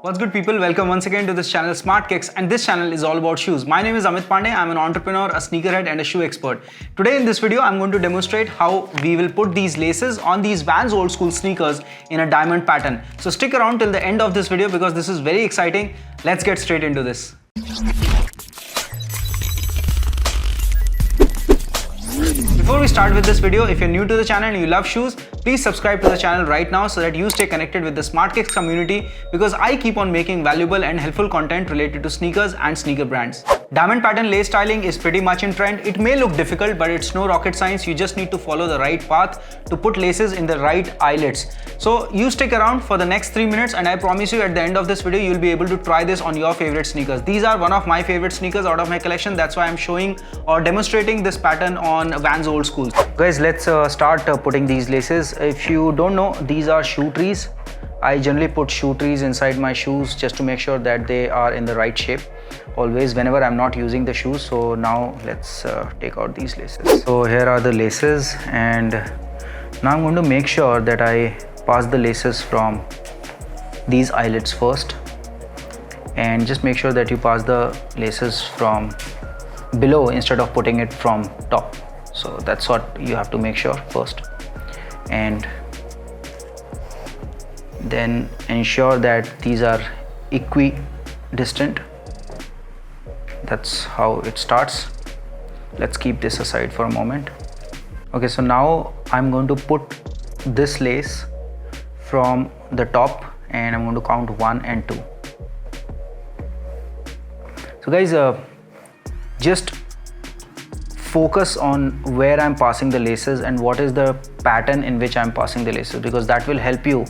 What's good, people? Welcome once again to this channel SMARTKICKS, and this channel is all about shoes. My name is Amit Pandey. I'm an entrepreneur, a sneakerhead and a shoe expert. Today in this video, I'm going to demonstrate how we will put these laces on these Vans Old Skool sneakers in a diamond pattern. So stick around till the end of this video because this is very exciting. Let's get straight into this. Before we start with this video, if you're new to the channel and you love shoes, please subscribe to the channel right now so that you stay connected with the SMARTKICKS community, because I keep on making valuable and helpful content related to sneakers and sneaker brands. Diamond pattern lace styling is pretty much in trend. It may look difficult, but it's no rocket science. You just need to follow the right path to put laces in the right eyelets. So you stick around for the next 3 minutes and I promise you at the end of this video, you'll be able to try this on your favorite sneakers. These are one of my favorite sneakers out of my collection. That's why I'm showing or demonstrating this pattern on Vans Old Skools. Guys, let's start putting these laces. If you don't know, these are shoe trees. I generally put shoe trees inside my shoes just to make sure that they are in the right shape always whenever I'm not using the shoes. So now let's take out these laces. So here are the laces, and now I'm going to make sure that I pass the laces from these eyelets first, and just make sure that you pass the laces from below instead of putting it from top. So that's what you have to make sure first, and then ensure that these are equidistant. That's how it starts. Let's keep this aside for a moment. Okay, so now I'm going to put this lace from the top and I'm going to count 1 and 2. So guys, just focus on where I'm passing the laces and what is the pattern in which I'm passing the laces, because that will help you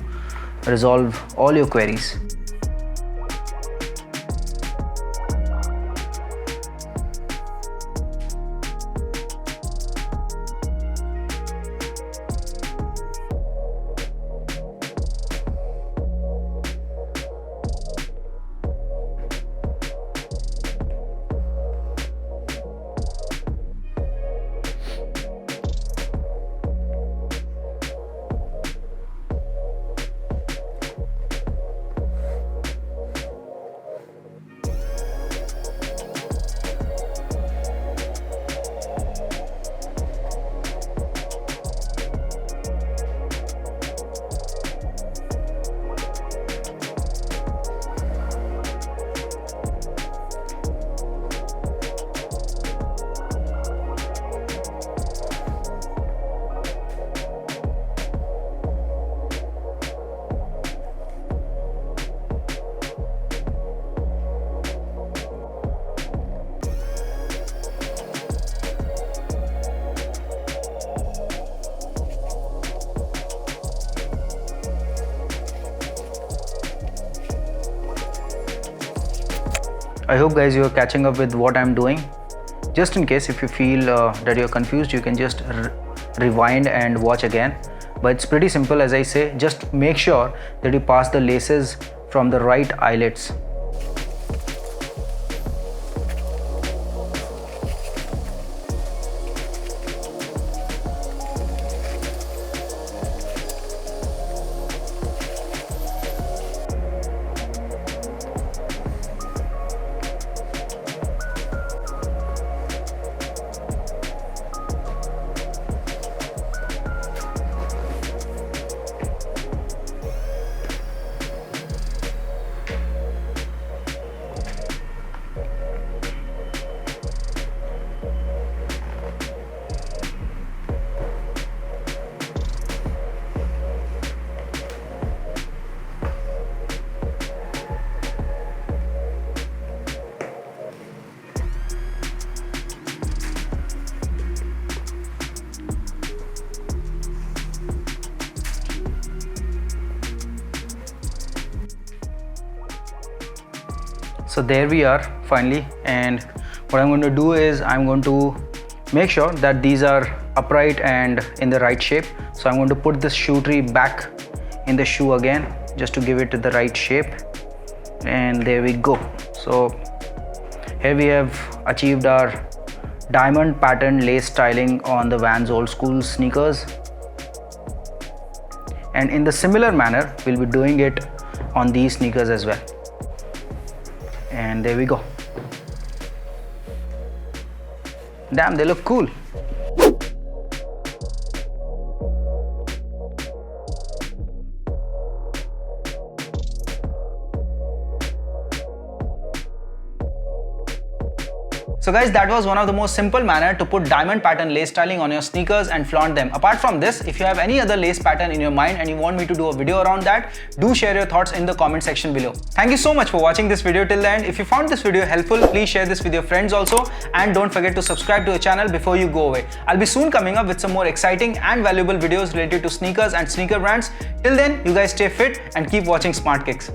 resolve all your queries. I hope guys you are catching up with what I'm doing. Just in case if you feel that you're confused, you can just rewind and watch again. But it's pretty simple, as I say. Just make sure that you pass the laces from the right eyelets. So there we are finally, and what I'm going to do is I'm going to make sure that these are upright and in the right shape. So I'm going to put this shoe tree back in the shoe again just to give it the right shape, and there we go. So here we have achieved our diamond pattern lace styling on the Vans Old Skools sneakers, and in the similar manner we'll be doing it on these sneakers as well. And there we go. Damn, they look cool. So guys, that was one of the most simple manner to put diamond pattern lace styling on your sneakers and flaunt them. Apart from this, if you have any other lace pattern in your mind and you want me to do a video around that, do share your thoughts in the comment section below. Thank you so much for watching this video till the end. If you found this video helpful, please share this with your friends also, and don't forget to subscribe to the channel before you go away. I'll be soon coming up with some more exciting and valuable videos related to sneakers and sneaker brands. Till then, you guys stay fit and keep watching Smart Kicks.